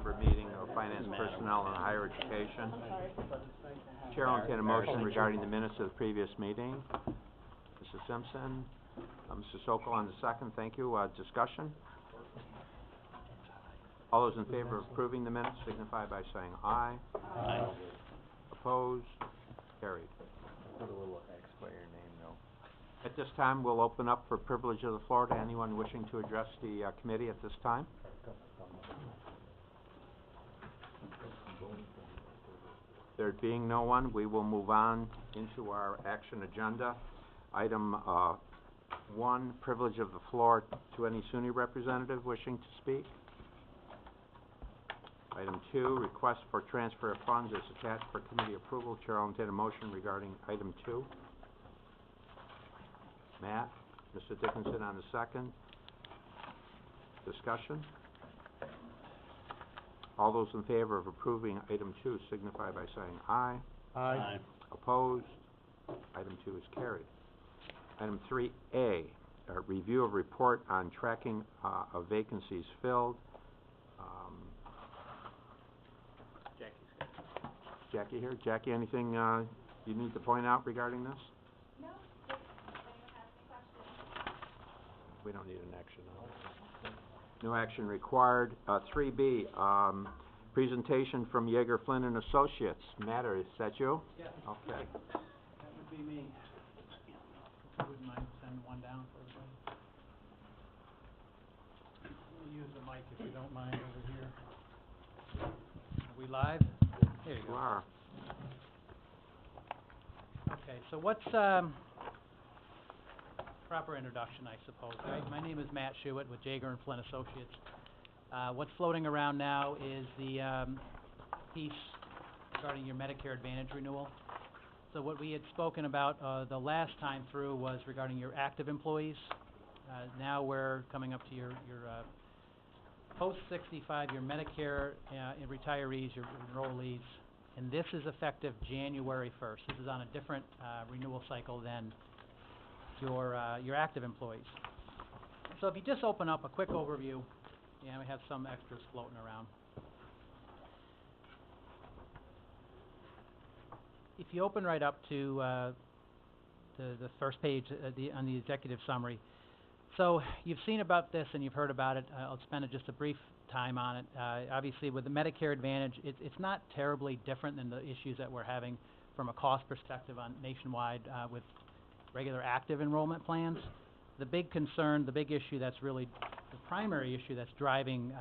December meeting of Finance, Personnel, and Higher Education. Chair will entertain a motion regarding the minutes of the previous meeting. Mrs. Simpson, Mr. Sokol on the second, thank you. Discussion? All those in favor of approving the minutes signify by saying aye. Aye. Opposed? Carried. Put a little X by your name, though. At this time, we'll open up for privilege of the floor to anyone wishing to address the committee at this time. There being no one, we will move on into our action agenda. Item 1, privilege of the floor to any SUNY representative wishing to speak. Item 2, request for transfer of funds is attached for committee approval. Chair will entertain a motion regarding item 2. Matt, Mr. Dickinson on the second. Discussion? All those in favor of approving item 2 signify by saying aye. Aye. Opposed? Item 2 is carried. Item 3A, review of report on tracking of vacancies filled. Jackie here. Jackie, anything you need to point out regarding this? No, just if anyone has any questions. We don't need an action on it. No action required. 3B, presentation from Yeager, Flynn and Associates. Matt, is that you? Yeah. Okay. That would be me. If you wouldn't mind sending one down for everybody. We'll use the mic if you don't mind over here. Are we live? There you go. You are. Okay, so what's proper introduction, I suppose, right? My name is Matt Shewitt with Yeager and Flynn Associates. What's floating around now is the piece regarding your Medicare Advantage renewal. So what we had spoken about the last time through was regarding your active employees. Now we're coming up to your post-65, your Medicare retirees, your enrollees, and this is effective January 1st. This is on a different renewal cycle than your active employees. So if you just open up a quick overview, we have some extras floating around. If you open right up to the first page on the executive summary, so you've seen about this and you've heard about it. I'll spend just a brief time on it. Obviously, with the Medicare Advantage, it's not terribly different than the issues that we're having from a cost perspective on nationwide with regular active enrollment plans. The big concern, the big issue that's really the primary issue that's driving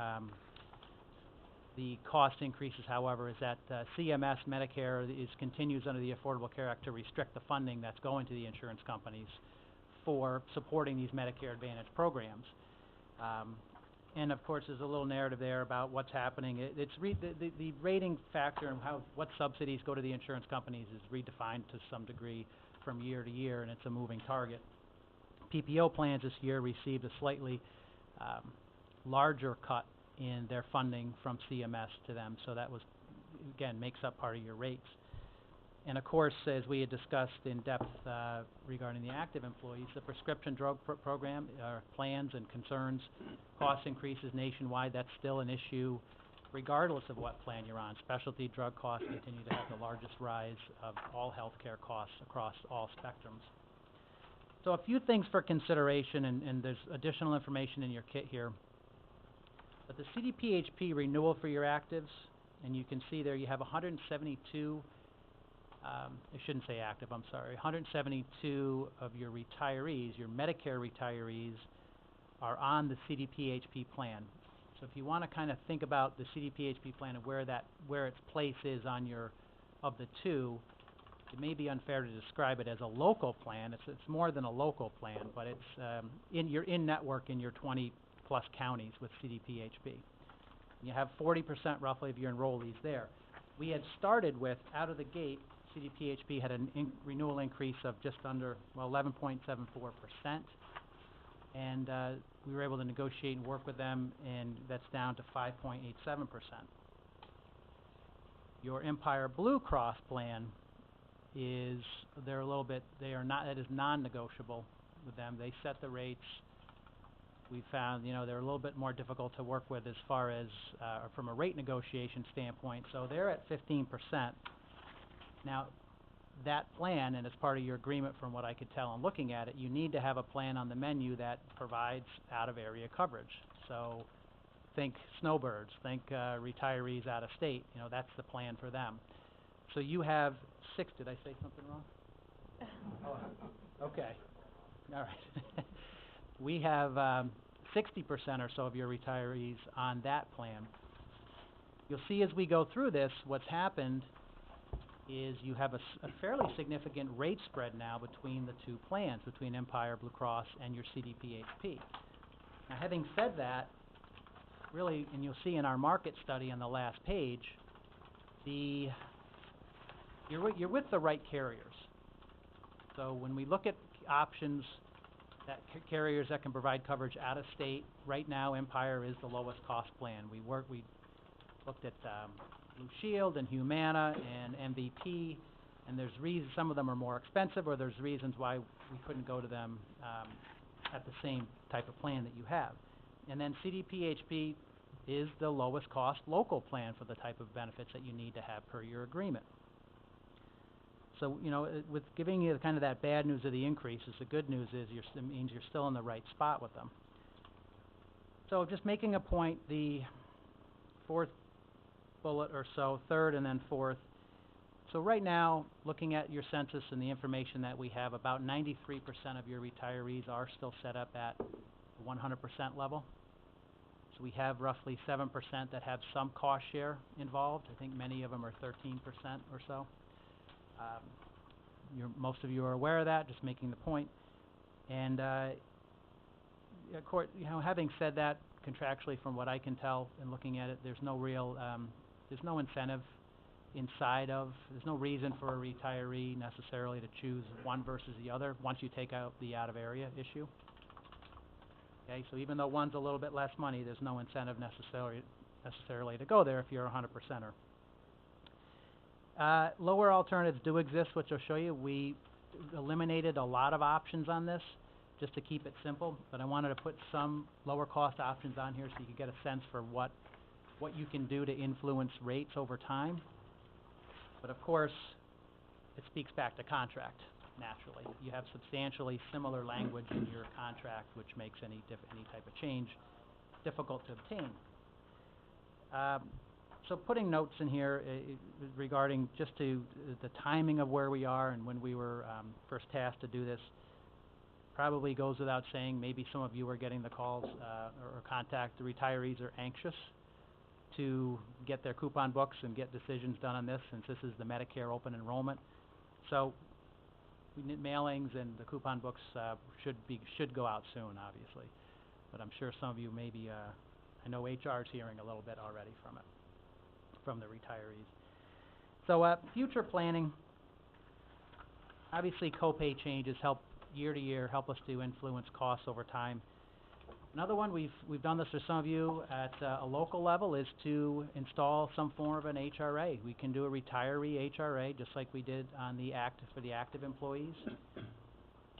the cost increases, however, is that CMS, Medicare, continues under the Affordable Care Act to restrict the funding that's going to the insurance companies for supporting these Medicare Advantage programs. And of course, there's a little narrative there about what's happening. The rating factor and what subsidies go to the insurance companies is redefined to some degree from year to year, and it's a moving target. PPO plans this year received a slightly larger cut in their funding from CMS to them, so that was, again, makes up part of your rates. And of course, as we had discussed in depth regarding the active employees, the prescription drug program, plans and concerns, cost increases nationwide, that's still an issue regardless of what plan you're on. Specialty drug costs continue to have the largest rise of all healthcare costs across all spectrums. So a few things for consideration, and there's additional information in your kit here. But the CDPHP renewal for your actives, and you can see there you have 172 I shouldn't say active, I'm sorry. 172 of your retirees, your Medicare retirees, are on the CDPHP plan. So if you want to kind of think about the CDPHP plan and where its place is on of the two, it may be unfair to describe it as a local plan. It's more than a local plan, but it's you're in network in your 20 plus counties with CDPHP. You have 40% roughly of your enrollees there. We had started with, out of the gate, CDPHP had a renewal increase of just under, 11.74%, and we were able to negotiate and work with them, and that's down to 5.87%. Your Empire Blue Cross plan is, that is non-negotiable with them. They set the rates. we found, they're a little bit more difficult to work with as far as, from a rate negotiation standpoint. So they're at 15%. Now, that plan, and as part of your agreement from what I could tell in looking at it, you need to have a plan on the menu that provides out-of-area coverage. So think snowbirds, think retirees out of state, that's the plan for them. So you have did I say something wrong? Oh, okay, all right. We have 60% or so of your retirees on that plan. You'll see as we go through this, what's happened is you have a fairly significant rate spread now between the two plans, between Empire Blue Cross and your CDPHP. Now, having said that, really, and you'll see in our market study on the last page, you're with the right carriers. So when we look at options, that carriers that can provide coverage out of state, right now Empire is the lowest cost plan. We looked at Blue Shield and Humana and MVP, and there's reasons, some of them are more expensive, or there's reasons why we couldn't go to them at the same type of plan that you have. And then CDPHP is the lowest cost local plan for the type of benefits that you need to have per your agreement. So, with giving you kind of that bad news of the increases, the good news is it means you're still in the right spot with them. So just making a point, the fourth bullet or so, third and then fourth. So right now, looking at your census and the information that we have, about 93% of your retirees are still set up at the 100% level. So we have roughly 7% that have some cost share involved. I think many of them are 13% or so. Most of you are aware of that, just making the point. And of course, having said that, contractually, from what I can tell and looking at it, there's no real, there's no incentive there's no reason for a retiree necessarily to choose one versus the other once you take out the out-of-area issue. Okay, so even though one's a little bit less money, there's no incentive necessarily to go there if you're a 100%er. Lower alternatives do exist, which I'll show you. We eliminated a lot of options on this just to keep it simple, but I wanted to put some lower cost options on here so you can get a sense for what you can do to influence rates over time. But of course, it speaks back to contract, naturally. You have substantially similar language in your contract, which makes any type of change difficult to obtain. So putting notes in here regarding just to the timing of where we are and when we were first tasked to do this, probably goes without saying. Maybe some of you are getting the calls or contact. The retirees are anxious to get their coupon books and get decisions done on this, since this is the Medicare open enrollment. So we need mailings, and the coupon books should go out soon, obviously. But I'm sure some of you maybe, I know HR is hearing a little bit already from the retirees. So future planning, obviously copay changes help year to year, help us to influence costs over time. Another one, we've done this for some of you at a local level, is to install some form of an HRA. We can do a retiree HRA just like we did on for the active employees.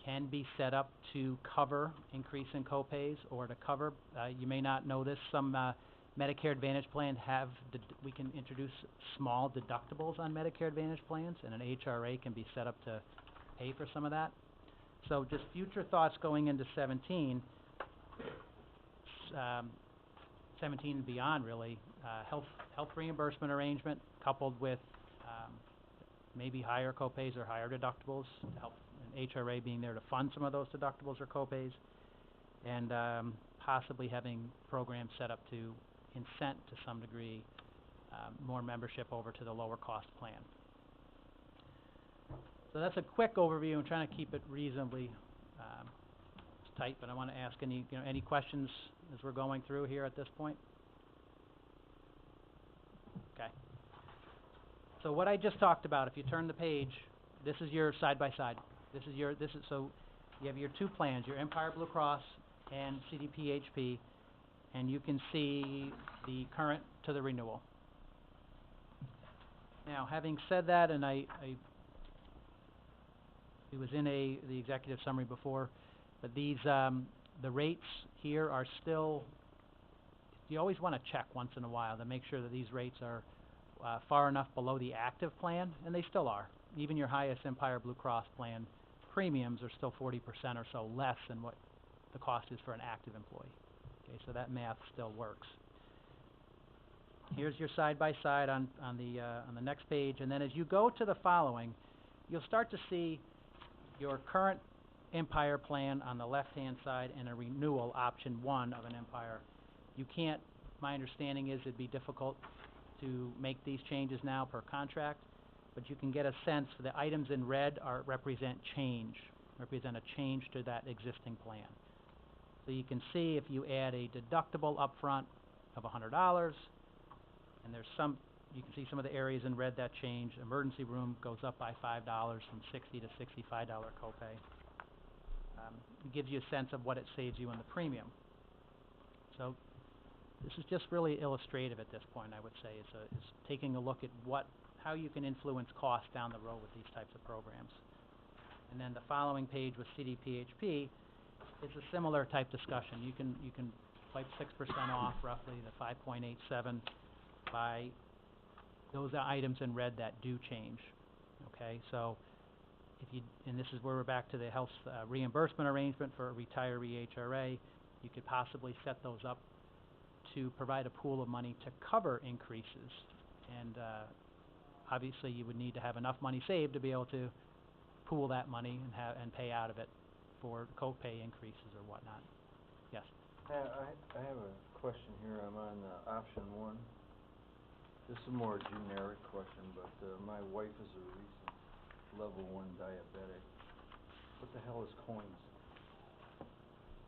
Can be set up to cover increase in copays or to cover, you may not know this, some Medicare Advantage plans we can introduce small deductibles on Medicare Advantage plans, and an HRA can be set up to pay for some of that. So just future thoughts going into 17 and beyond, really, health reimbursement arrangement coupled with maybe higher copays or higher deductibles to help, an HRA being there to fund some of those deductibles or copays, and possibly having programs set up to incent to some degree more membership over to the lower cost plan. So that's a quick overview. I'm trying to keep it reasonably tight, but I want to ask any questions as we're going through here at this point. Okay. So what I just talked about, if you turn the page, this is your side by side. So you have your two plans, your Empire Blue Cross and CDPHP, and you can see the current to the renewal. Now, having said that, and it was in the executive summary before, but these The rates here are still, you always want to check once in a while to make sure that these rates are far enough below the active plan, and they still are. Even your highest Empire Blue Cross plan premiums are still 40% or so less than what the cost is for an active employee. Okay, so that math still works. Here's your side-by-side on the next page, and then as you go to the following, you'll start to see your current Empire plan on the left-hand side and a renewal, option 1 of an Empire. You can't, my understanding is it'd be difficult to make these changes now per contract, but you can get a sense for the items in red represent a change to that existing plan. So you can see if you add a deductible upfront of $100, and there's some, you can see some of the areas in red that change. Emergency room goes up by $5 from $60 to $65 copay. It gives you a sense of what it saves you in the premium. So this is just really illustrative at this point, I would say. It's taking a look at how you can influence costs down the road with these types of programs. And then the following page with CDPHP is a similar type discussion. You can wipe 6% off roughly the 5.87 by those items in red that do change. Okay, so and this is where we're back to the health reimbursement arrangement for a retiree HRA. You could possibly set those up to provide a pool of money to cover increases, and obviously you would need to have enough money saved to be able to pool that money and pay out of it for copay increases or whatnot. Yes? I have a question here. I'm on option 1. This is a more generic question, but my wife is a recent level 1 diabetic. What the hell is COINS?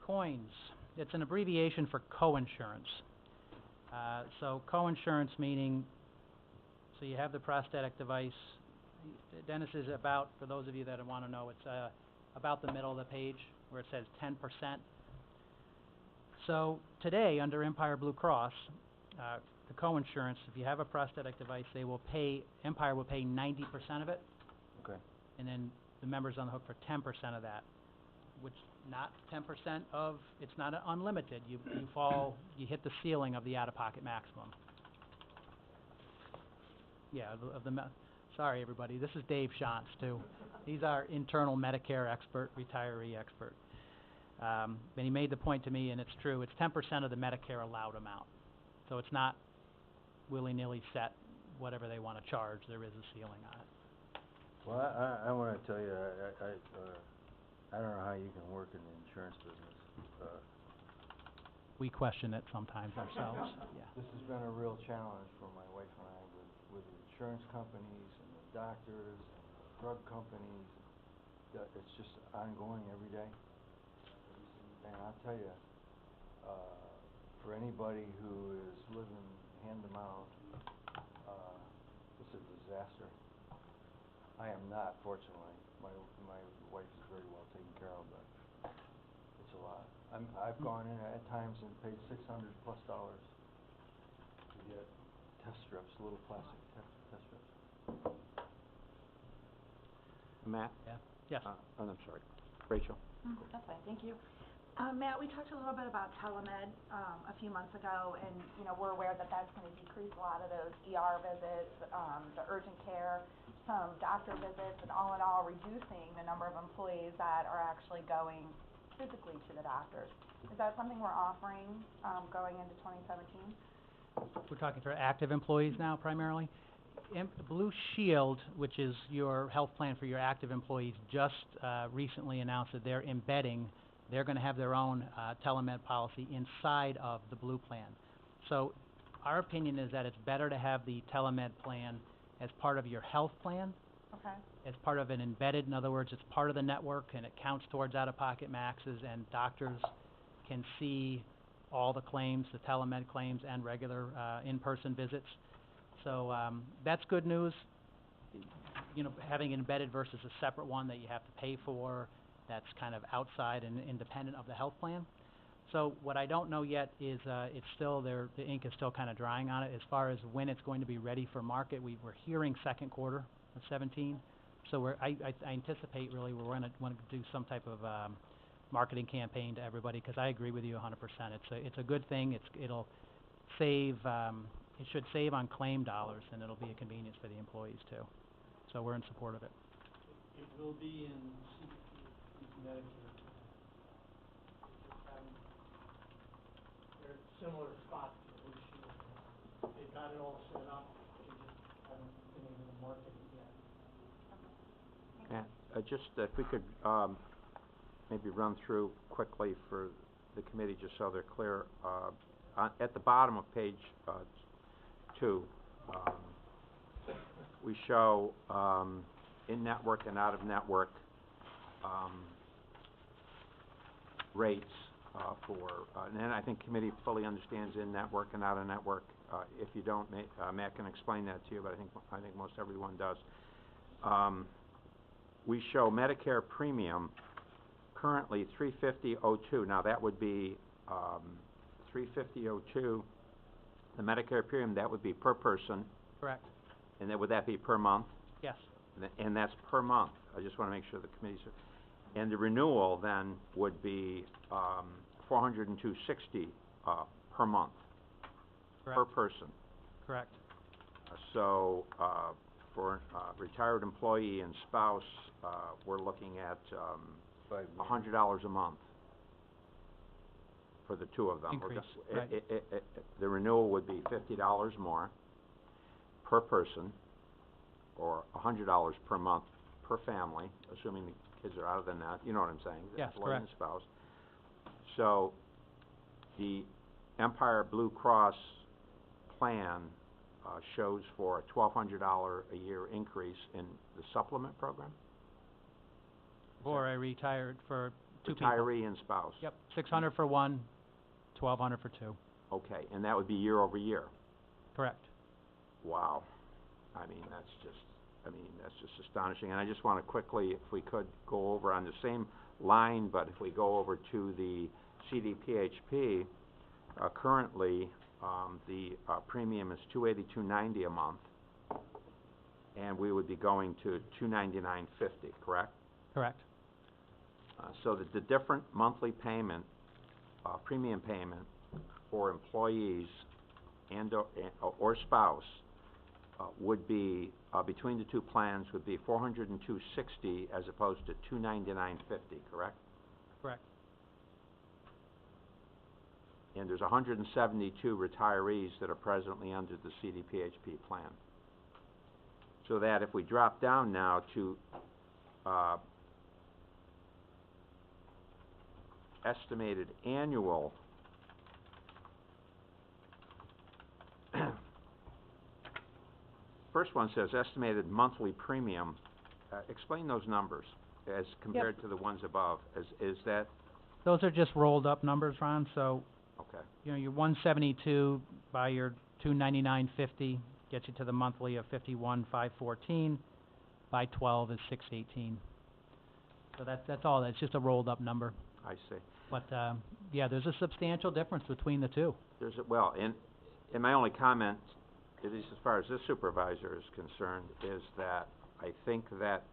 COINS. It's an abbreviation for co-insurance. So co-insurance meaning, so you have the prosthetic device. Dennis is about, for those of you that want to know, it's about the middle of the page where it says 10%. So today, under Empire Blue Cross, the co-insurance, if you have a prosthetic device, Empire will pay 90% of it. Okay. And then the member's on the hook for 10% of that, which not 10% of, it's not unlimited. You hit the ceiling of the out-of-pocket maximum. Yeah, sorry everybody, this is Dave Shantz too. He's our internal Medicare expert, retiree expert. And he made the point to me, and it's true, it's 10% of the Medicare allowed amount. So it's not willy-nilly set whatever they want to charge. There is a ceiling on it. Well, I want to tell you, I don't know how you can work in the insurance business. We question it sometimes ourselves. Yeah. This has been a real challenge for my wife and I with the insurance companies and the doctors and the drug companies. It's just ongoing every day. And I'll tell you, for anybody who is living hand-to-mouth, it's a disaster. I am not, fortunately. My wife is very well taken care of, but it's a lot. I've gone in at times and paid $600+ to get test strips, little plastic test strips. Matt? Yeah. Yes. I'm sorry. Rachel? That's fine, thank you. Matt, we talked a little bit about telemed a few months ago, and we're aware that that's going to decrease a lot of those ER visits, the urgent care, some doctor visits, and all in all reducing the number of employees that are actually going physically to the doctors. Is that something we're offering going into 2017? We're talking for active employees now primarily. Blue Shield, which is your health plan for your active employees, just recently announced that they're going to have their own telemed policy inside of the Blue plan. So our opinion is that it's better to have the telemed plan as part of your health plan, okay, as part of an embedded, in other words, it's part of the network and it counts towards out-of-pocket maxes, and doctors can see all the claims, the telemed claims and regular in-person visits. So that's good news, having it embedded versus a separate one that you have to pay for, that's kind of outside and independent of the health plan. So what I don't know yet is it's still there, the ink is still kind of drying on it as far as when it's going to be ready for market. We're hearing second quarter of 17. So I anticipate really we're going to want to do some type of marketing campaign to everybody, because I agree with you 100%. It's a good thing. It'll save, it should save on claim dollars, and it'll be a convenience for the employees too. So we're in support of it. It will be in CDP's Medicare plan. They're similar spots to Blue Shield. They've got it all set up, they just haven't been able to market it yet. And just if we could maybe run through quickly for the committee, just so they're clear. At the bottom of page 2, we show in-network and out-of-network rates for, and then I think committee fully understands in-network and out-of-network. If you don't, Matt can explain that to you, but I think most everyone does. We show Medicare premium currently $350.02. Now that would be $350.02. The Medicare premium, that would be per person. Correct. And then would that be per month? Yes. And that's per month. I just want to make sure the committee's. And the renewal then would be $402.60 per month. Correct. Per person. Correct. So for retired employee and spouse, we're looking at $100 a month for the two of them. Increase, right. The renewal would be $50 more per person, or $100 per month per family, assuming the kids are out of the net. You know what I'm saying? The Yes, employee and correct. spouse. So the Empire Blue Cross plan shows for a $1,200 a year increase in the supplement program. For a retired, for two people. Retiree and spouse. Yep, 600 for one, 1,200 for two. Okay, and that would be year over year. Correct. Wow. I mean, that's just astonishing. And I just want to quickly, if we could, go over on the same line, but if we go over to the CDPHP, currently the premium is $282.90 a month, and we would be going to $299.50, correct? Correct. So that the different monthly payment, premium payment for employees and or spouse would be between the two plans would be $402.60 as opposed to $299.50, correct? Correct. And there's 172 retirees that are presently under the CDPHP plan. So that if we drop down now to estimated annual first one says estimated monthly premium. Explain those numbers as compared to the ones above. Is that? Those are just rolled up numbers, Ron, so, Okay. you know, your 172 by your 299.50 gets you to the monthly of 51,514, by 12 is 618. So that's all, that's just a rolled up number. I see. But, yeah, there's a substantial difference between the two. Well, and my only comment, at least as far as this supervisor is concerned, is that I think that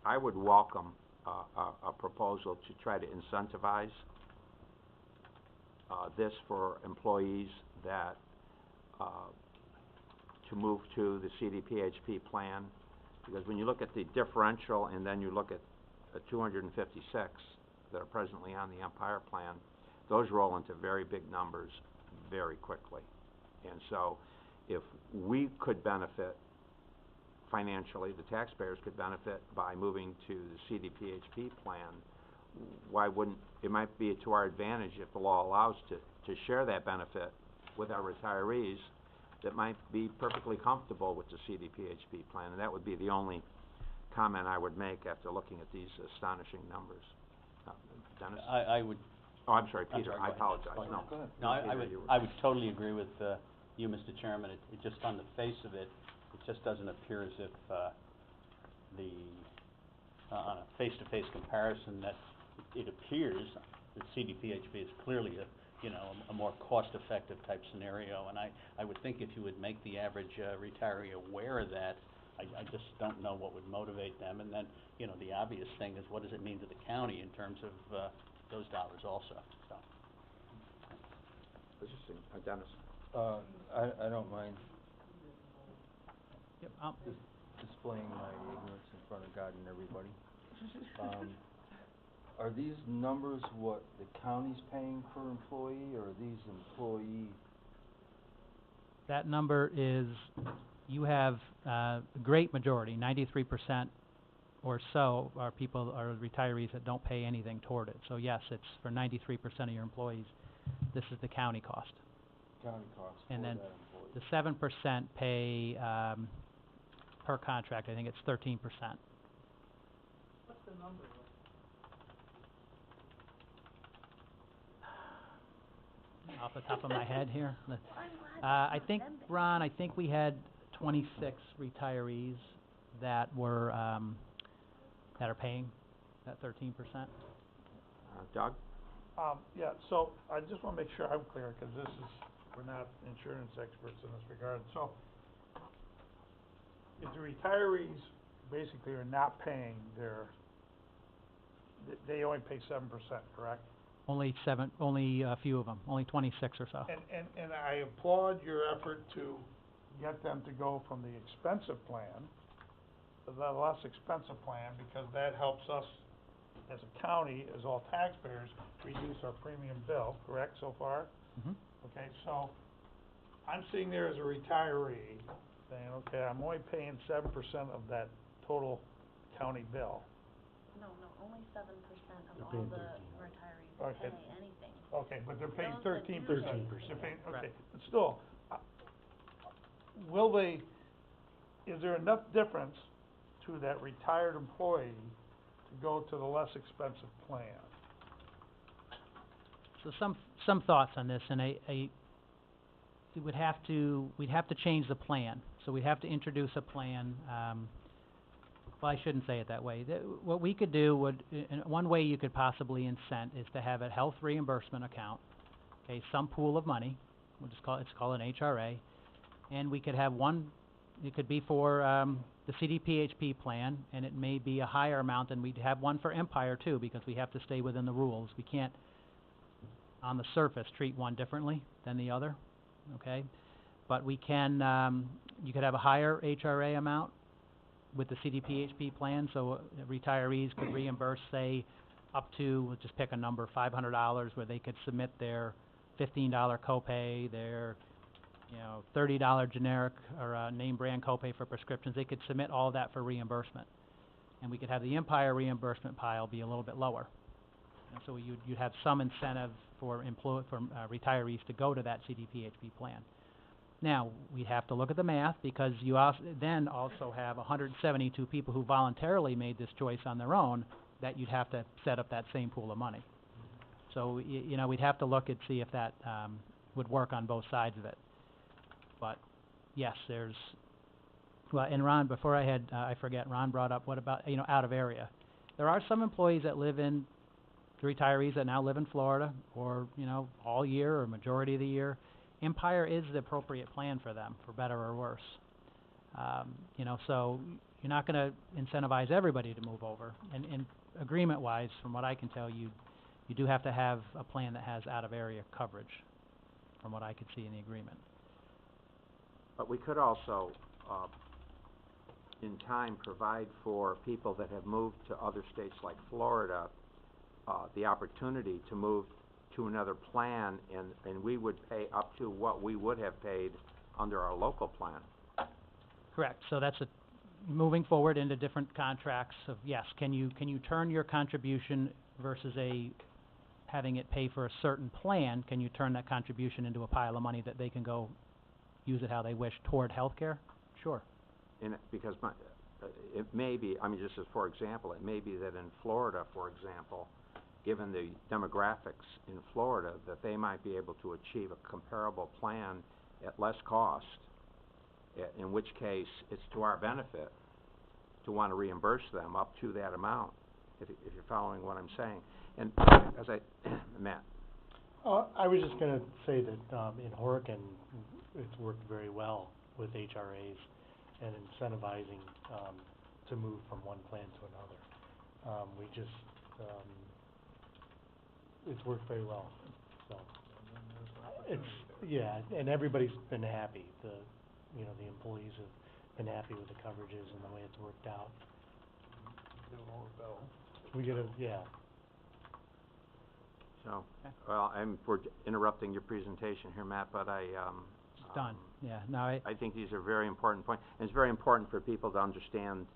I would welcome a proposal to try to incentivize this for employees that to move to the CDPHP plan, because when you look at the differential and then you look at 256 that are presently on the Empire plan, those roll into very big numbers very quickly. And so if we could benefit financially, the taxpayers could benefit by moving to the CDPHP plan, why wouldn't, it might be to our advantage if the law allows to share that benefit with our retirees that might be perfectly comfortable with the CDPHP plan. And that would be the only comment I would make after looking at these astonishing numbers. Dennis? I would. Oh, I'm sorry, Peter. I'm sorry, I go ahead. apologize. Go ahead. No. Go ahead. No, Peter, I would totally agree with you, Mr. Chairman. It just on the face of it, it just doesn't appear as if on a face-to-face comparison that it appears that CDPHP is clearly a more cost-effective type scenario. And I would think if you would make the average retiree aware of that, I just don't know what would motivate them. And then, you know, the obvious thing is, what does it mean to the county in terms of, those dollars also, so. Interesting. Dennis? I don't mind Yep, displaying my ignorance in front of God and everybody. Are these numbers what the county's paying per employee, or are these employee? that number is, you have, a great majority, 93% or so are retirees that don't pay anything toward it. So yes, it's for 93% of your employees, this is the county cost. County costs for And then that employee. the 7% pay, per contract, I think it's 13%. What's the number? Off the top of my head here. I think, Ron, I think we had 26 retirees that were, that are paying that 13%. Doug? Yeah, so I just wanna make sure I'm clear, 'cause we're not insurance experts in this regard. So, if the retirees basically are not paying they only pay 7%, correct? Only a few of them, only 26 or so. And I applaud your effort to get them to go from the expensive plan to the less expensive plan, because that helps us as a county, as all taxpayers, reduce our premium bill, correct, so far? Mhm. Okay, so I'm sitting there as a retiree saying, okay, I'm only paying 7% of that total county bill. No, only 7% of all the retirees Okay. pay anything. Okay, but they're paying Those that do 13%. pay- They're paying, okay, Correct. but still, is there enough difference to that retired employee to go to the less expensive plan? So some thoughts on this, and we'd have to change the plan. So we'd have to introduce a plan, well, I shouldn't say it that way. What we could do one way you could possibly incent is to have a health reimbursement account, okay, some pool of money, it's called an HRA, and we could have one, it could be for, the CDPHP plan, and it may be a higher amount, and we'd have one for Empire too, because we have to stay within the rules. We can't, on the surface, treat one differently than the other, okay? But we can, you could have a higher HRA amount with the CDPHP plan, so retirees could reimburse, say, up to, we'll just pick a number, $500, where they could submit their $15 copay, their, $30 generic or name brand copay for prescriptions. They could submit all of that for reimbursement, and we could have the Empire reimbursement pile be a little bit lower. And so you'd have some incentive for retirees to go to that CDPHP plan. Now, we have to look at the math, because you then also have 172 people who voluntarily made this choice on their own, that you'd have to set up that same pool of money. So, we'd have to look and see if that would work on both sides of it. But, yes, and Ron, before I forget, Ron brought up, what about, out of area? There are some employees that retirees that now live in Florida, or, all year or majority of the year. Empire is the appropriate plan for them, for better or worse. So you're not going to incentivize everybody to move over. And agreement-wise, from what I can tell, you do have to have a plan that has out-of-area coverage, from what I could see in the agreement. But we could also, in time, provide for people that have moved to other states like Florida, the opportunity to move to another plan, and we would pay up to what we would have paid under our local plan. Correct. So that's moving forward into different contracts of, yes, can you turn your contribution versus having it pay for a certain plan, can you turn that contribution into a pile of money that they can go use it how they wish toward health care? Sure. Because it may be, just as for example, it may be that in Florida, for example, given the demographics in Florida, that they might be able to achieve a comparable plan at less cost, in which case it's to our benefit to want to reimburse them up to that amount, if you're following what I'm saying. And Matt? I was just gonna say that, in Oregon, it's worked very well with HRAs. and incentivizing, to move from one plan to another. We just, it's worked very well, so. It's, yeah, and everybody's been happy. The employees have been happy with the coverages and the way it's worked out. Do a lower bill. We get a, yeah. So, well, we're interrupting your presentation here, Matt, but It's done, yeah, no, I think these are very important points. And it's very important for people to understand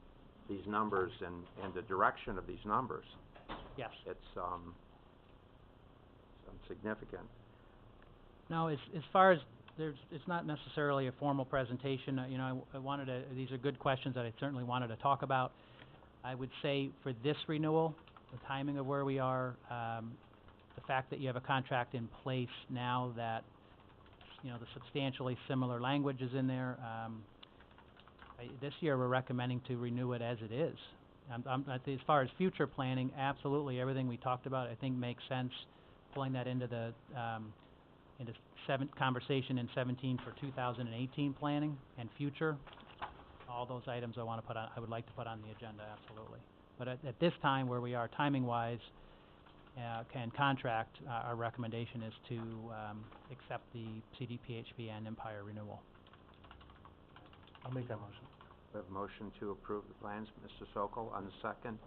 these numbers and the direction of these numbers. yes. It's, significant. No, as far as, it's not necessarily a formal presentation, I wanted to, these are good questions that I certainly wanted to talk about. I would say for this renewal, the timing of where we are, the fact that you have a contract in place now that, the substantially similar language is in there, this year we're recommending to renew it as it is. I think as far as future planning, absolutely, everything we talked about, I think makes sense, pulling that into the, conversation in 17 for 2018 planning and future. All those items I would like to put on the agenda, absolutely. But at this time, where we are timing-wise, and contract, our recommendation is to accept the CDPHP and Empire renewal. I'll make that motion. We have a motion to approve the plans, Mr. Sokol, on the second.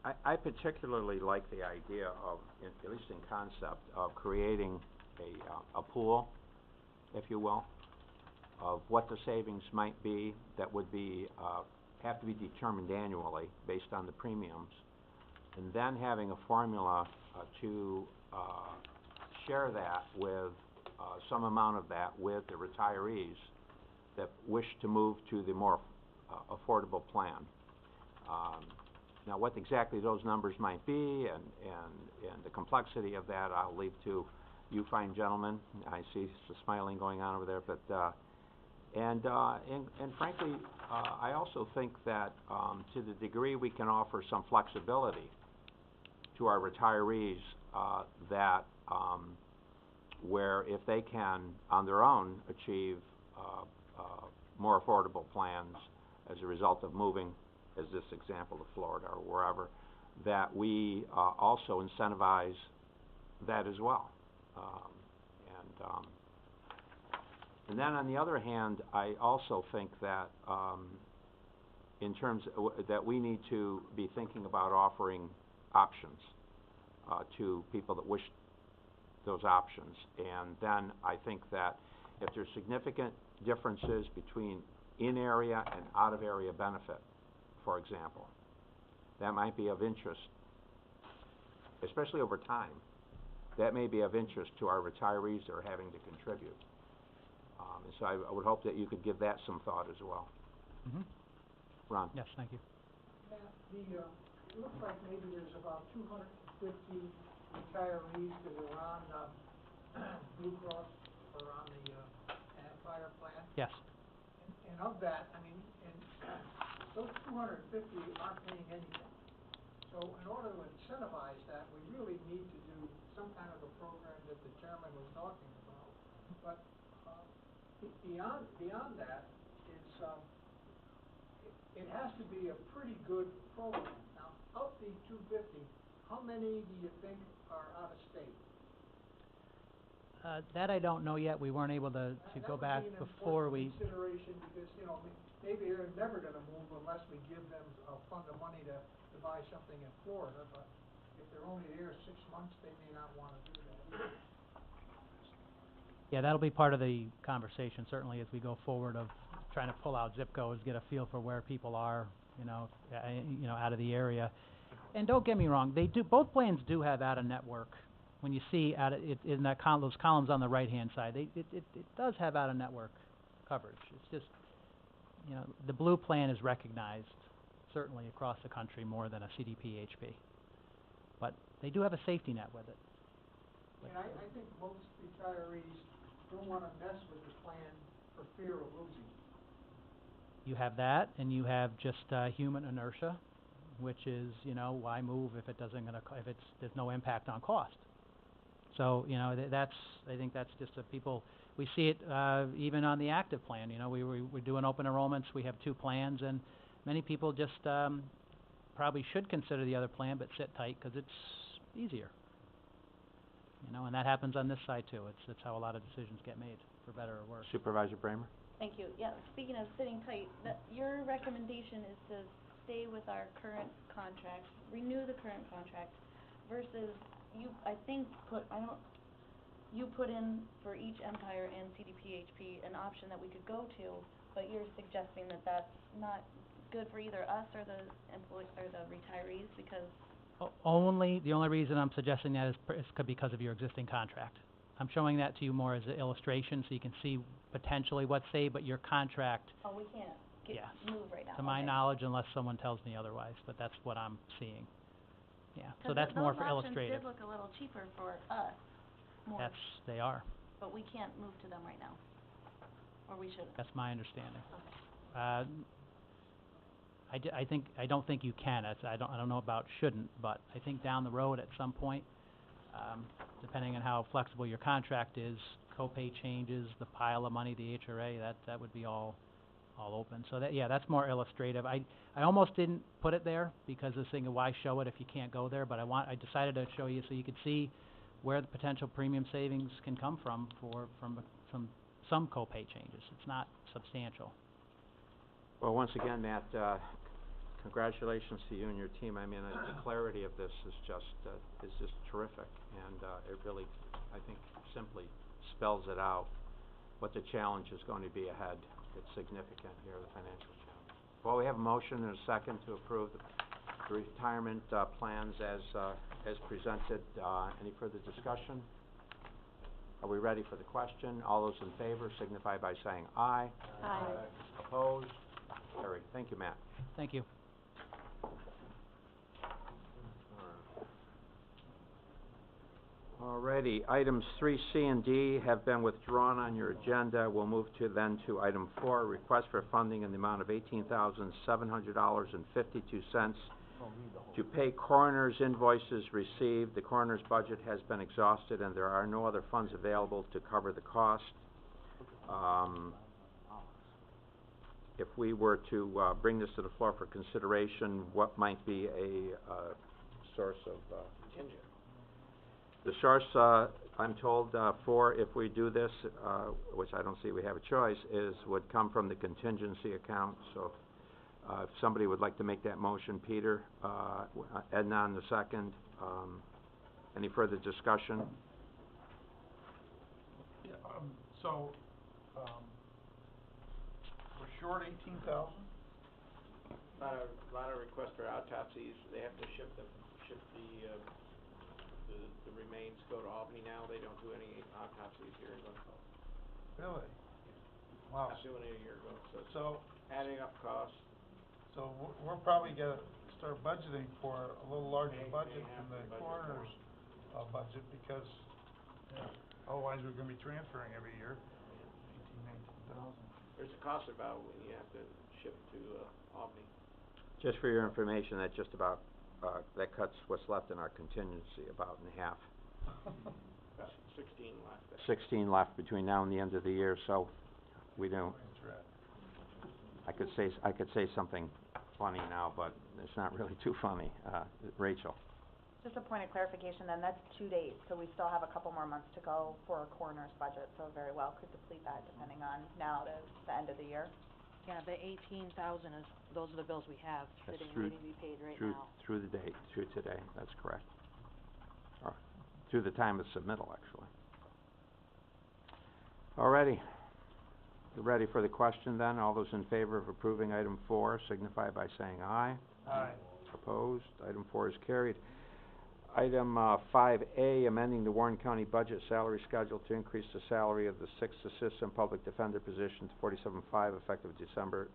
I particularly like the idea of, at least in concept, of creating a pool, if you will, of what the savings might be that would be, have to be determined annually based on the premiums, and then having a formula to share that with, some amount of that with the retirees that wish to move to the more affordable plan. Now, what exactly those numbers might be and the complexity of that, I'll leave to you fine gentlemen. I see some smiling going on over there, but and frankly, I also think that to the degree we can offer some flexibility to our retirees, that where if they can on their own achieve more affordable plans as a result of moving, as this example, to Florida or wherever, that we also incentivize that as well. And then on the other hand, I also think that in terms that we need to be thinking about offering options to people that wish those options. And then I think that if there's significant differences between in-area and out-of-area benefit, for example, that might be of interest, especially over time. That may be of interest to our retirees that are having to contribute. And so I would hope that you could give that some thought as well. Mm-hmm. Ron? Yes, thank you. It looks like maybe there's about 250 retirees that are on Blue Cross or on the Empire plan. Yes. And of that, I mean, and those 250 aren't paying anything. So in order to incentivize that, we really need to do some kind of a program that the chairman was talking about. But beyond that, it has to be a pretty good program. Now, of the 250, how many do you think are out of state? That I don't know yet. We weren't able to go back before we... That would be an important consideration because, maybe they're never going to move unless we give them a fund of money to buy something in Florida. But if they're only there 6 months, they may not want to do that either. Yeah, that'll be part of the conversation, certainly, as we go forward of trying to pull out zip codes, get a feel for where people are, out of the area. And don't get me wrong, both plans do have out-of-network. When you see in those columns on the right-hand side, it does have out-of-network coverage. It's just, the Blue plan is recognized, certainly across the country, more than a CDPHP. But they do have a safety net with it. And I think most retirees don't want to mess with the plan for fear of losing. You have that, and you have just human inertia, which is, why move if there's no impact on cost. So, you know, I think that's just a people, we see it, even on the active plan, you know, we're doing open enrollments, we have 2 plans, and many people just, probably should consider the other plan, but sit tight, 'cause it's easier. You know, and that happens on this side too, it's how a lot of decisions get made, for better or worse. Supervisor Bramer? Thank you. Yeah, speaking of sitting tight, your recommendation is to stay with our current contract, renew the current contract, versus you, I think, you put in for each Empire and CDPHP an option that we could go to, but you're suggesting that that's not good for either us or the employees, or the retirees, because... The only reason I'm suggesting that is because of your existing contract. I'm showing that to you more as an illustration, so you can see potentially what's saved, but your contract, Oh, we can't move right now. to my Okay. knowledge, unless someone tells me otherwise, but that's what I'm seeing. Yeah, so that's more for illustrative. Those options did look a little cheaper for us, more, They are. but we can't move to them right now, or we shouldn't. That's my understanding. Okay. I don't think you can. I don't know about shouldn't, but I think down the road at some point, depending on how flexible your contract is, copay changes, the pile of money, the HRA, that would be all open. So that's more illustrative. I almost didn't put it there because this thing of why show it if you can't go there, but I decided to show you so you could see where the potential premium savings can come from some copay changes. It's not substantial. Well, once again, Matt, congratulations to you and your team. I mean, the clarity of this is just terrific, and it really, I think, simply spells it out what the challenge is going to be ahead. It's significant here, the financial challenge. Well, we have a motion and a second to approve the retirement plans as presented. Any further discussion? Are we ready for the question? All those in favor signify by saying aye. Aye. Opposed? Carried. Thank you, Matt. Thank you. Alrighty, items 3C and D have been withdrawn on your agenda. We'll move to item 4, request for funding in the amount of $18,700.52 to pay coroner's invoices received. The coroner's budget has been exhausted and there are no other funds available to cover the cost. If we were to bring this to the floor for consideration, what might be a source of contingent? The source, I'm told, for if we do this, which I don't see we have a choice, would come from the contingency account. So if somebody would like to make that motion, Peter, Edna on the second. Any further discussion? Yeah, so, we're short 18,000? A lot of requests for autopsies. They have to ship the remains go to Albany now. They don't do any autopsies here in Glencoe. Really? Wow. Not doing it a year ago. So, adding up costs. so we're probably gonna start budgeting for a little larger budget than the coroner's budget, because otherwise we're gonna be transferring every year, 19,000. There's a cost about when you have to ship to Albany. Just for your information, that just about that cuts what's left in our contingency about in half. 16 left. 16 left between now and the end of the year, so we don't. I could say something funny now, but it's not really too funny. Rachel. Just a point of clarification then, that's 2 days, so we still have a couple more months to go for a coroner's budget, so very well could deplete that depending on now to the end of the year. Yeah, the 18,000 is, those are the bills we have That's sitting through- waiting to be paid right through, now. Through the date, through today, that's correct. Or through the time of submittal, actually. Alrighty. You ready for the question then? All those in favor of approving item 4 signify by saying aye. Aye. Opposed? Item 4 is carried. Item 5A, amending the Warren County budget salary schedule to increase the salary of the 6th Assistant Public Defender position to $47,500 effective December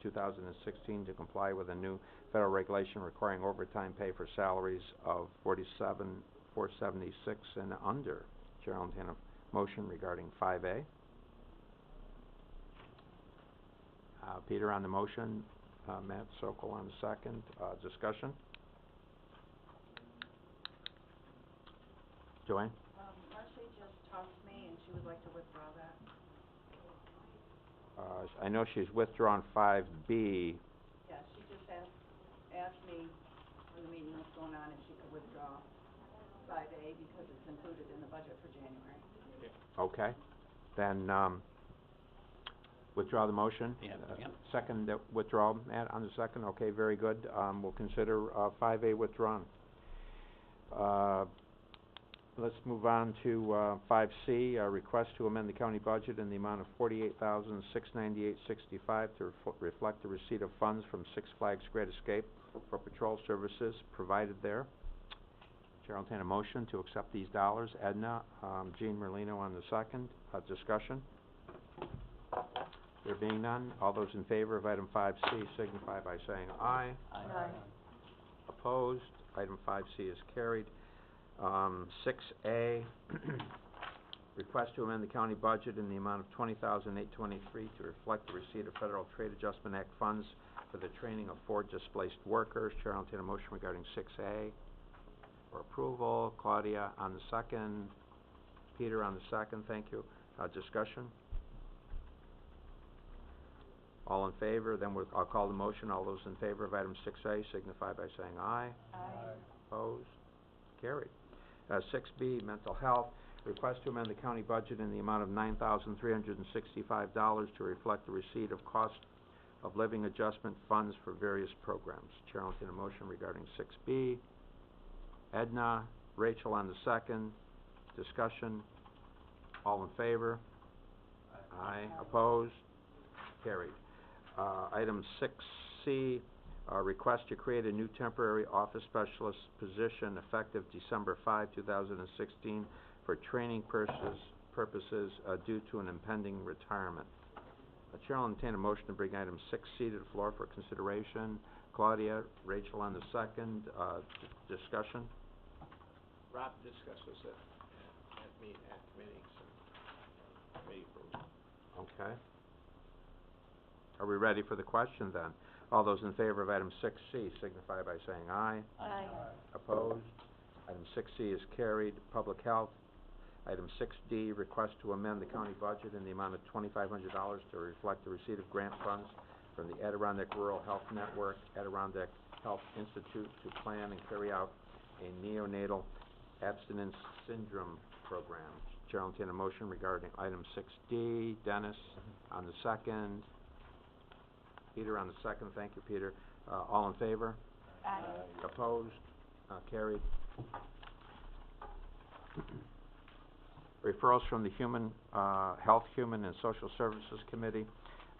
2016 to comply with a new federal regulation requiring overtime pay for salaries of $47,476 and under. Chair will entertain a motion regarding 5A. Peter on the motion, Matt Sokol on the second. Discussion? Joanne? like to withdraw that. I know she's withdrawn 5B. Yeah, she just asked me when the meeting was going on if she could withdraw 5A because it's included in the budget for January. Okay, then, withdraw the motion? Yeah, yeah. Second, withdrawal, Matt, on the second, okay, very good. We'll consider, 5A withdrawn. Let's move on to, 5C, request to amend the county budget in the amount of $48,698.65 to reflect the receipt of funds from Six Flags Great Escape for patrol services provided there. Chair will entertain a motion to accept these dollars. Edna, Jean Merlino on the second. Discussion? There being none, all those in favor of item 5C signify by saying aye. Aye. Opposed? Item 5C is carried. 6A, request to amend the county budget in the amount of $20,823 to reflect the receipt of Federal Trade Adjustment Act funds for the training of 4 displaced workers. Chair will entertain a motion regarding 6A for approval. Claudia on the second. Peter on the second. Thank you. Discussion? All in favor? Then I'll call the motion. All those in favor of item 6A signify by saying aye. Aye. Opposed? Carried. 6B, mental health, request to amend the county budget in the amount of $9,365 to reflect the receipt of cost of living adjustment funds for various programs. Chair will entertain a motion regarding 6B. Edna, Rachel on the second. Discussion? All in favor? Aye. Opposed? Carried. Item 6C, request to create a new temporary office specialist position effective December 5, 2016 for training purposes due to an impending retirement. Chair will entertain a motion to bring item 6C to the floor for consideration. Claudia, Rachel on the second. Discussion? Rob discussed this at committee, so committee approval. Okay. Are we ready for the question then? All those in favor of item 6C signify by saying aye. Aye. Opposed? Item 6C is carried. Public health. Item 6D, request to amend the county budget in the amount of $2,500 to reflect the receipt of grant funds from the Adirondack Rural Health Network, Adirondack Health Institute to plan and carry out a neonatal abstinence syndrome program. Chair will entertain a motion regarding item 6D. Dennis on the second. Peter on the second. Thank you, Peter. All in favor? Aye. Opposed? Carried. Referrals from the Health, Human, and Social Services Committee.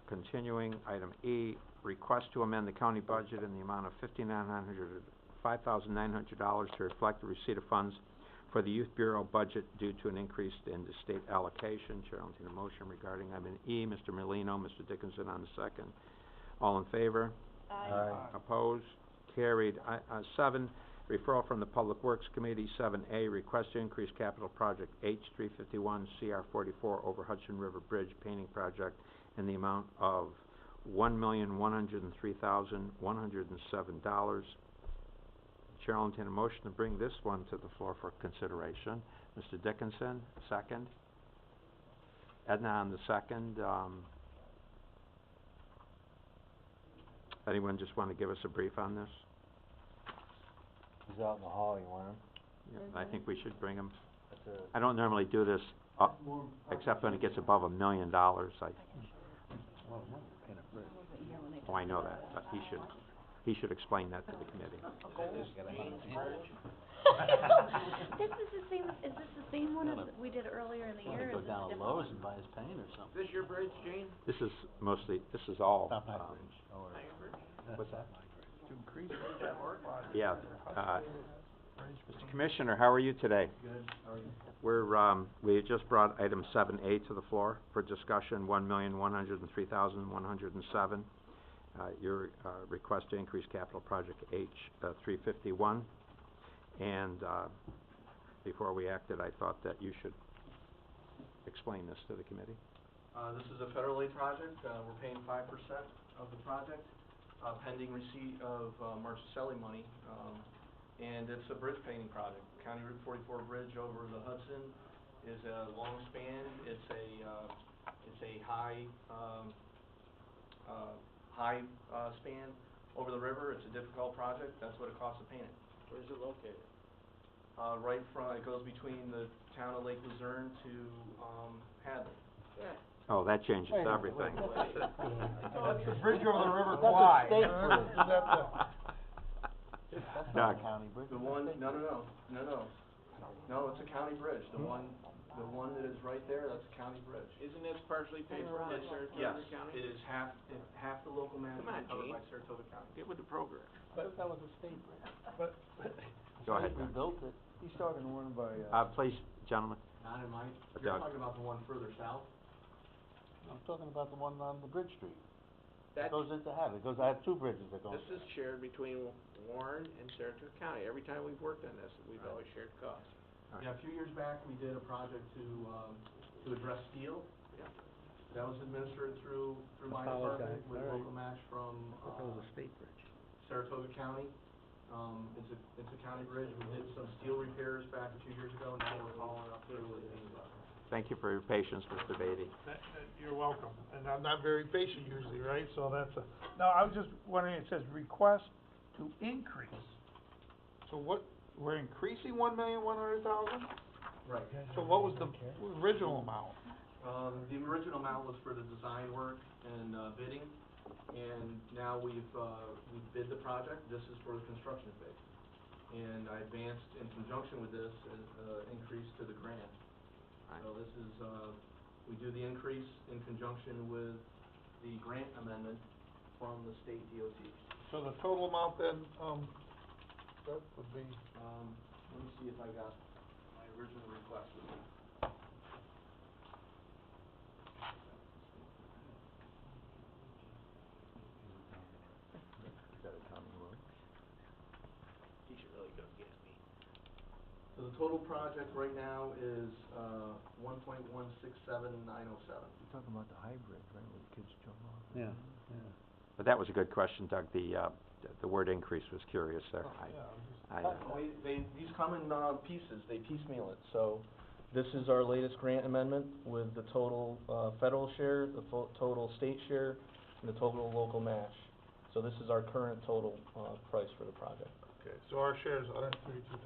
Continuing, item E, request to amend the county budget in the amount of $5,900 to reflect the receipt of funds for the Youth Bureau budget due to an increase in the state allocation. Chair will entertain a motion regarding item E. Mr. Merlino, Mr. Dickinson on the second. All in favor? Aye. Opposed? Carried. 7, referral from the Public Works Committee. 7A, request to increase capital project H351 CR44 over Hudson River Bridge painting project in the amount of $1,103,107. Chair will entertain a motion to bring this one to the floor for consideration. Mr. Dickinson, second. Edna on the second. Anyone just want to give us a brief on this? He's out in the hall, you want him? Yeah, I think we should bring him. That's a... I don't normally do this up, except when it gets above $1 million. Oh, I know that, but he should explain that to the committee. Is this the same one as we did earlier in the year? Go down to Lowe's and buy his paint or something. Is this your bridge, Gene? This is all, Not my bridge. what's that? To increase bridge work. Yeah, Mr. Commissioner, how are you today? Good, how are you? We just brought item 7A to the floor for discussion, $1,103,107. Your request to increase capital project H351. And before we acted, I thought that you should explain this to the committee. This is a federal aid project. We're paying 5% of the project, pending receipt of Marchicelli money. And it's a bridge painting project. County Route 44 bridge over the Hudson is a long span, it's a high, span over the river, it's a difficult project, that's what it costs to paint it. Where's it located? Right from, it goes between the town of Lake Luzerne to, Hadley. Yeah. Oh, that changes everything. That's the bridge over the River That's a Kwai. state bridge. Is that the? That's not Doug. a county bridge. The it's a one, state no, bridge. no, it's a county bridge, the one that is right there, that's a county bridge. Isn't this partially paid for by Saratoga County? Yes, it is half the local match Come on, is covered by Gene. Saratoga County. Get with the program. But that was a state bridge. But, Go ahead, We Doug. built it. He's talking the one by, Please, gentlemen. Not in mine, Doug. you're talking about the one further south? I'm talking about the one on the Bridge Street. That's, It goes into Hadley. I have two bridges that go. this is shared between Warren and Saratoga County. Every time we've worked on this, we've Right. always shared costs. All right. Yeah, a few years back, we did a project to address steel. Yeah. That was administered through my Apologize. department with All right. local match from, state bridge. Saratoga County. It's a county bridge. We did some steel repairs back a few years ago, now we're following up through with the, Thank you for your patience, Mr. Beatty. you're welcome, and I'm not very patient usually, right, so that's a, now, I was just wondering, it says request to increase. So what, we're increasing 1,100,000? Right. So what was the original amount? The original amount was for the design work and, bidding, and now we've bid the project, this is for the construction phase. And I advanced in conjunction with this, increase to the grant. So this is, we do the increase in conjunction with the grant amendment from the state DOT. So the total amount then, that would be, Let me see if I got my original request with me. Is that a county road? He should really go get me. So the total project right now is, 1.167907. You're talking about the high bridge, right, where the kids jump off? Yeah, But that was a good question, Doug. The word increase was curious there. These come in, pieces, they piecemeal it, so this is our latest grant amendment with the total, federal share, the total state share, and the total local match. So this is our current total, price for the project. okay, so our share is 132,000.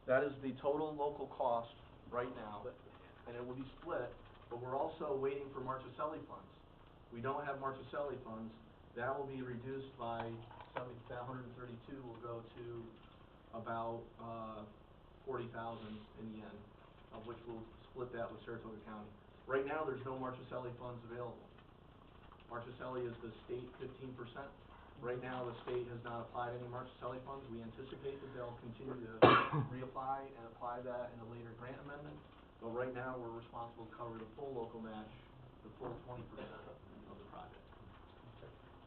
That is the total local cost right now, and it will be split, but we're also waiting for Marchicelli funds. We don't have Marchicelli funds, that will be reduced by that 132 will go to about, 40,000 in the end, of which we'll split that with Saratoga County. Right now, there's no Marchicelli funds available. Marchicelli is the state 15%. Right now, the state has not applied any Marchicelli funds. We anticipate that they'll continue to reapply and apply that in a later grant amendment. But right now, we're responsible to cover the full local match, the full 20% of the project.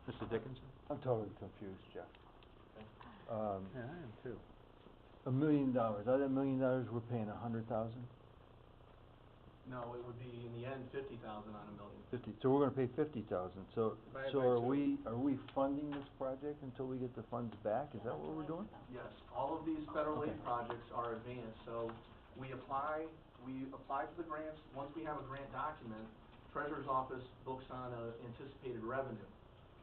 Mr. Dickinson? I'm totally confused, Jeff. Okay. Yeah, I am too. $1 million, out of that $1 million, we're paying 100,000? No, it would be, in the end, 50,000 on $1 million. 50, so we're gonna pay 50,000, so, By are two. we funding this project until we get the funds back, is that what we're doing? Yes, all of these federal aid Okay. projects are advanced, so we apply for the grants. Once we have a grant document, Treasurer's Office books on anticipated revenue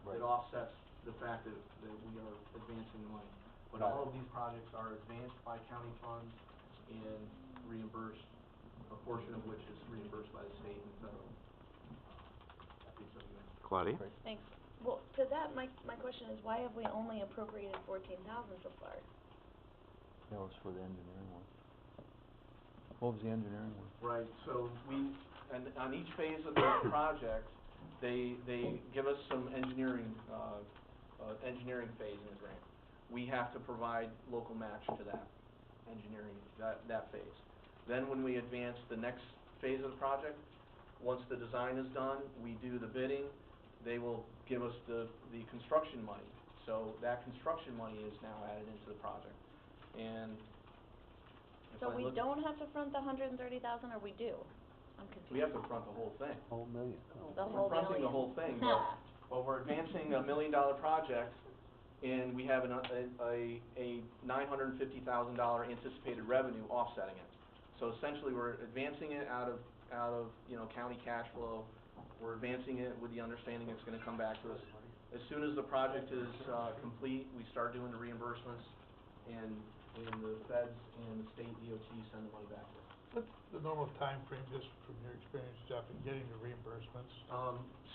that offsets the fact that we are advancing the money. But all of these projects are advanced by county funds and reimbursed, a portion of which is reimbursed by the state and federal. Claudia? Thanks. Well, to that, my question is, why have we only appropriated 14,000 so far? That was for the engineering work. What was the engineering work? Right, so and on each phase of the project, they give us some engineering phase in the grant. We have to provide local match to that engineering, that phase. Then when we advance the next phase of the project, once the design is done, we do the bidding, they will give us the construction money. So that construction money is now added into the project. And if So I we look- don't have to front the 130,000, or we do? I'm confused. We have to front the whole thing. Whole million. The whole We're fronting the million. whole thing, but we're advancing $1 million project, and we have a $950,000 anticipated revenue offsetting it. So essentially, we're advancing it out of, you know, county cash flow. We're advancing it with the understanding it's gonna come back to us. As soon as the project is, complete, we start doing the reimbursements, and the feds and the state DOT send the money back to us. What's the normal timeframe, just from your experience, Jeff, in getting the reimbursements?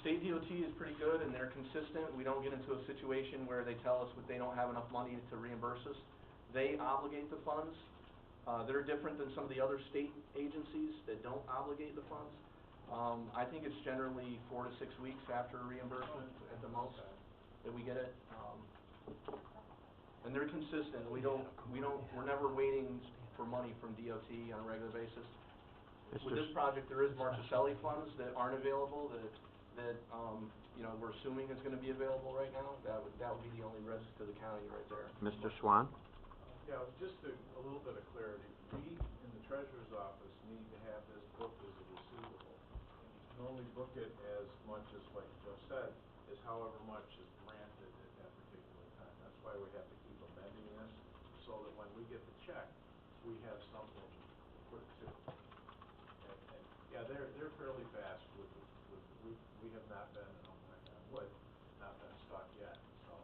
State DOT is pretty good and they're consistent. We don't get into a situation where they tell us that they don't have enough money to reimburse us. They obligate the funds. They're different than some of the other state agencies that don't obligate the funds. I think it's generally 4 to 6 weeks after reimbursement at the most that we get it. And they're consistent. We're never waiting for money from DOT on a regular basis. With this project, there is Marchicelli funds that aren't available that you know, we're assuming is gonna be available right now. That would be the only risk to the county right there. Mr. Swan? Yeah, just a little bit of clarity. We, in the treasurer's office, need to have this booked as a receivable. You can only book it as much as, like Joe said, is however much is granted at that particular time. That's why we have to keep amending this, so that when we get the check, we have something to put to. And yeah, they're fairly fast we have not been, and oh my God, wood, not been stuck yet, so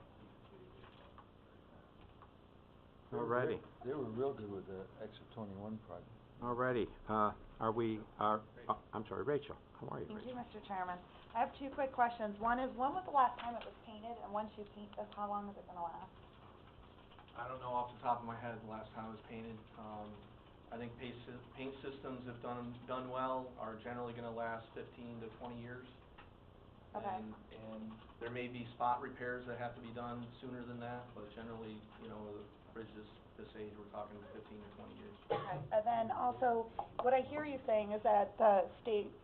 we get something very fast. Alrighty. They were real good with the Exit 21 project. Alrighty, I'm sorry, Rachel, how are you, Thank you, Rachel? Mr. Chairman. I have two quick questions. One is, when was the last time it was painted, and once you paint this, how long is it gonna last? I don't know off the top of my head the last time it was painted. I think paint systems, if done well, are generally gonna last 15 to 20 years. Okay. And there may be spot repairs that have to be done sooner than that, but generally, you know, the bridges this age, we're talking 15 to 20 years. Okay, and then also, what I hear you saying is that the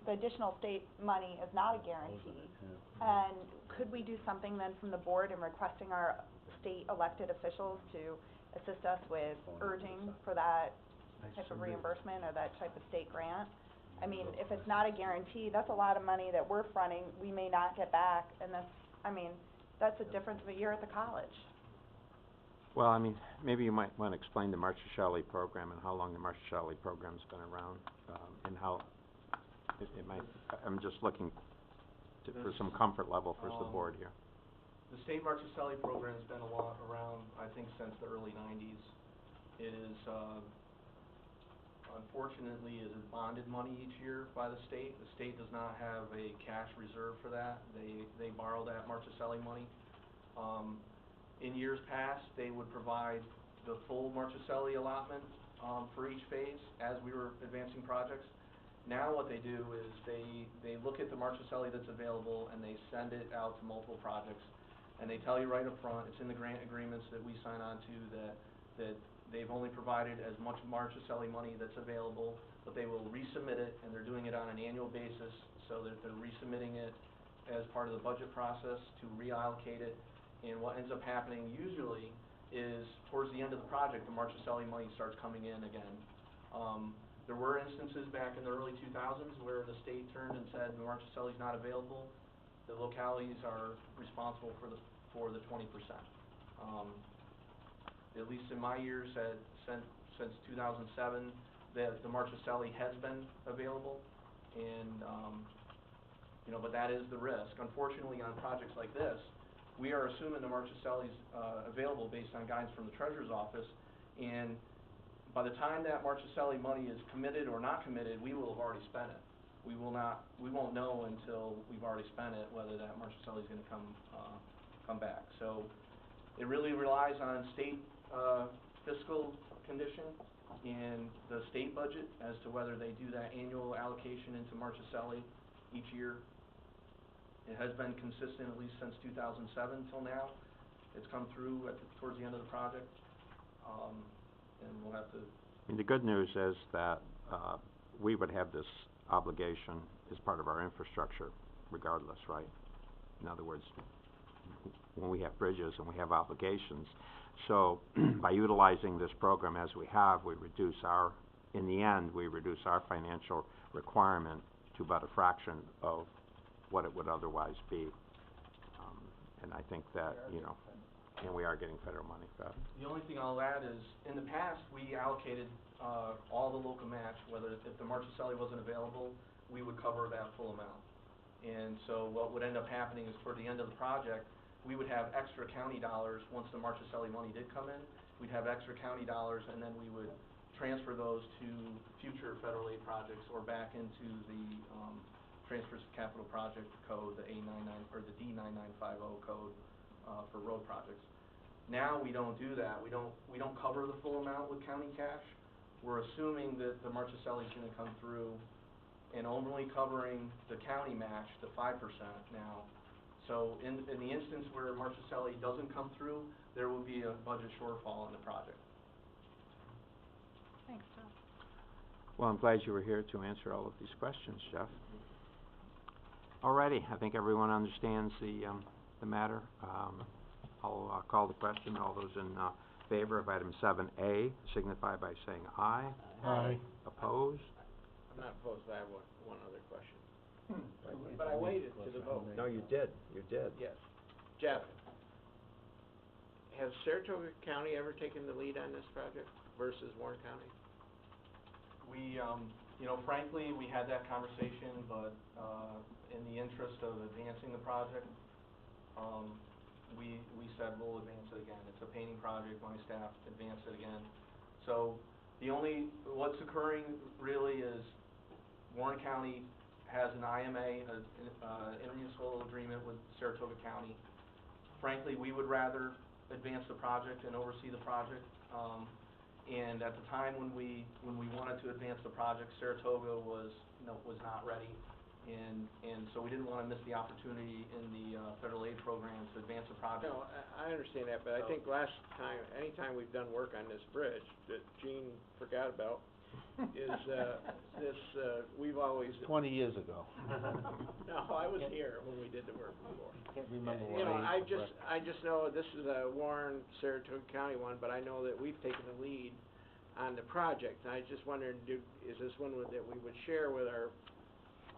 additional state money is not a guarantee. And could we do something then from the board in requesting our state elected officials to assist us with urging for that type of reimbursement or that type of state grant? I mean, if it's not a guarantee, that's a lot of money that we're fronting, we may not get back, and that's a difference of a year at the college. Well, I mean, maybe you might wanna explain the Marchicelli program and how long the Marchicelli program's been around, and how it might, I'm just looking for some comfort level for the board here. The state Marchicelli program's been around, I think, since the early 90s. It is, unfortunately, is bonded money each year by the state. The state does not have a cash reserve for that. They borrow that Marchicelli money. In years past, they would provide the full Marchicelli allotment for each phase as we were advancing projects. Now what they do is they look at the Marchicelli that's available and they send it out to multiple projects. And they tell you right up front, it's in the grant agreements that we sign on to, that they've only provided as much Marchicelli money that's available, but they will resubmit it, and they're doing it on an annual basis, so that they're resubmitting it as part of the budget process to reallocate it. And what ends up happening usually is, towards the end of the project, the Marchicelli money starts coming in again. There were instances back in the early 2000s where the state turned and said, the Marchicelli's not available, the localities are responsible for the 20%. At least in my years, since 2007, the Marchicelli has been available, and you know, but that is the risk. Unfortunately, on projects like this, we are assuming the Marchicelli's available based on guidance from the treasurer's office, and by the time that Marchicelli money is committed or not committed, we will have already spent it. We won't know until we've already spent it whether that Marchicelli is going to come back. So it really relies on state fiscal condition and the state budget as to whether they do that annual allocation into Marchicelli each year. It has been consistent at least since 2007 till now. It's come through towards the end of the project, and we'll have to. I mean, the good news is that we would have this obligation as part of our infrastructure regardless, right? In other words, when we have bridges and we have obligations, so by utilizing this program as we have, in the end, we reduce our financial requirement to about a fraction of what it would otherwise be. And I think that, you know, and we are getting federal money, The only thing I'll add is, in the past, we allocated, all the local match, whether, if the Marchicelli wasn't available, we would cover that full amount. And so what would end up happening is, for the end of the project, we would have extra county dollars. Once the Marchicelli money did come in, we'd have extra county dollars, and then we would transfer those to future federal aid projects or back into the, Transfers of Capital Project code, the the D9950 code, for road projects. Now we don't do that. We don't cover the full amount with county cash. We're assuming that the Marchicelli's gonna come through and only covering the county match, the 5% now. So in the instance where Marchicelli doesn't come through, there will be a budget shortfall in the project. Thanks, Joe. Well, I'm glad you were here to answer all of these questions, Jeff. Alrighty, I think everyone understands the matter. I'll call the question. All those in favor of item 7A signify by saying aye. Aye. Opposed? I'm not opposed, but I have one other question. But I waited to the vote. No, you did. You did. Yes. Jeff, has Saratoga County ever taken the lead on this project versus Warren County? We, frankly, we had that conversation, but, in the interest of advancing the project, we said we'll advance it again. It's a painting project, my staff advanced it again. So, what's occurring really is Warren County has an IMA, intermunicipal agreement with Saratoga County. Frankly, we would rather advance the project and oversee the project. And at the time when we wanted to advance the project, Saratoga was not ready. And so we didn't want to miss the opportunity in the federal aid program to advance the project. No, I understand that, but I think last time, anytime we've done work on this bridge that Gene forgot about, is, we've always... 20 years ago. No, I was here when we did the work before. Can't remember You know, what I age, just know this is a Warren, Saratoga County one, but I know that we've taken the lead on the project. And I just wondered, is this one that we would share with our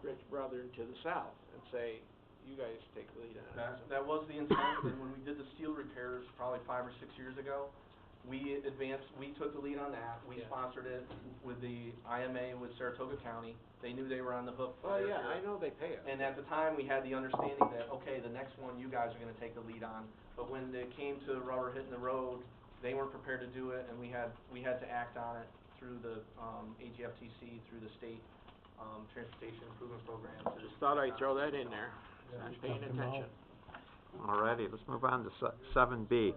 rich brother to the south and say, you guys take the lead on it? That was the intent, and when we did the steel repairs probably 5 or 6 years ago, we took the lead on that. We sponsored it with the IMA with Saratoga County. They knew they were on the hook for Oh, their yeah, share. I know they pay us. And at the time, we had the understanding that, okay, the next one you guys are gonna take the lead on. But when it came to rubber hitting the road, they weren't prepared to do it, and we had to act on it through the AGFTC, through the state transportation improvement program. Just thought I'd throw that in there. I'm paying attention. Alrighty, let's move on to 7B.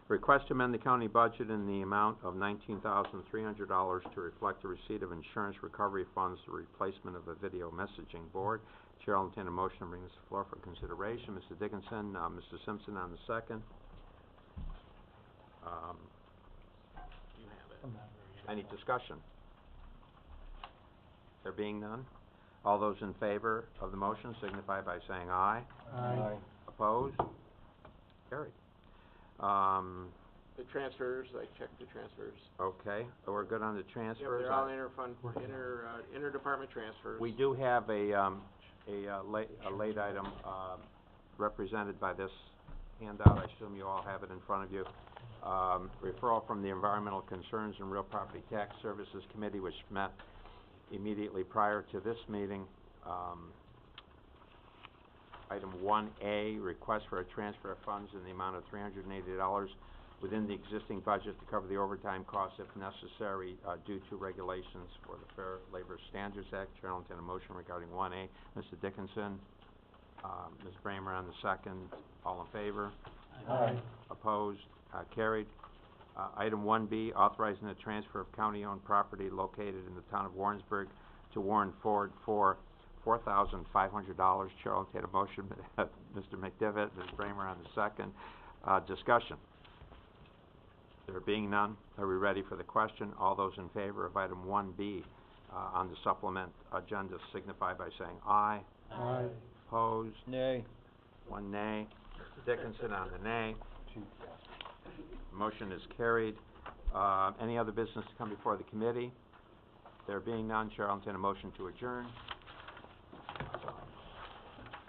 Request to amend the county budget in the amount of $19,300 to reflect the receipt of insurance recovery funds, the replacement of a video messaging board. Chair will entertain a motion to bring this to the floor for consideration. Mr. Dickinson, Mr. Simpson on the second. You have it. Any discussion? There being none, all those in favor of the motion signify by saying aye. Aye. Opposed? Carried. The transfers, I checked the transfers. Okay, we're good on the Yep, transfers. they're all interdepartment transfers. We do have a late item, represented by this handout. I assume you all have it in front of you. Referral from the Environmental Concerns and Real Property Tax Services Committee, which met immediately prior to this meeting. Item 1A, request for a transfer of funds in the amount of $380 within the existing budget to cover the overtime costs if necessary, due to regulations for the Fair Labor Standards Act. Chair will entertain a motion regarding 1A. Mr. Dickinson, Ms. Bramer on the second. All in favor? Aye. Opposed? Carried. Item 1B, authorizing the transfer of county-owned property located in the town of Warrensburg to Warren Ford for $4,500. Chair will entertain a motion. Mr. McDivitt, Ms. Bramer on the second. Discussion. There being none, are we ready for the question? All those in favor of item 1B on the supplement agenda signify by saying aye. Aye. Opposed? Nay. One nay. Mr. Dickinson on the nay. Motion is carried. Any other business to come before the committee? There being none, Chair will entertain a motion to adjourn.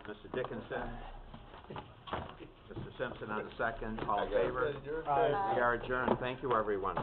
Mr. Dickinson, Mr. Simpson on the second, all in favor? Aye. We are adjourned, thank you, everyone.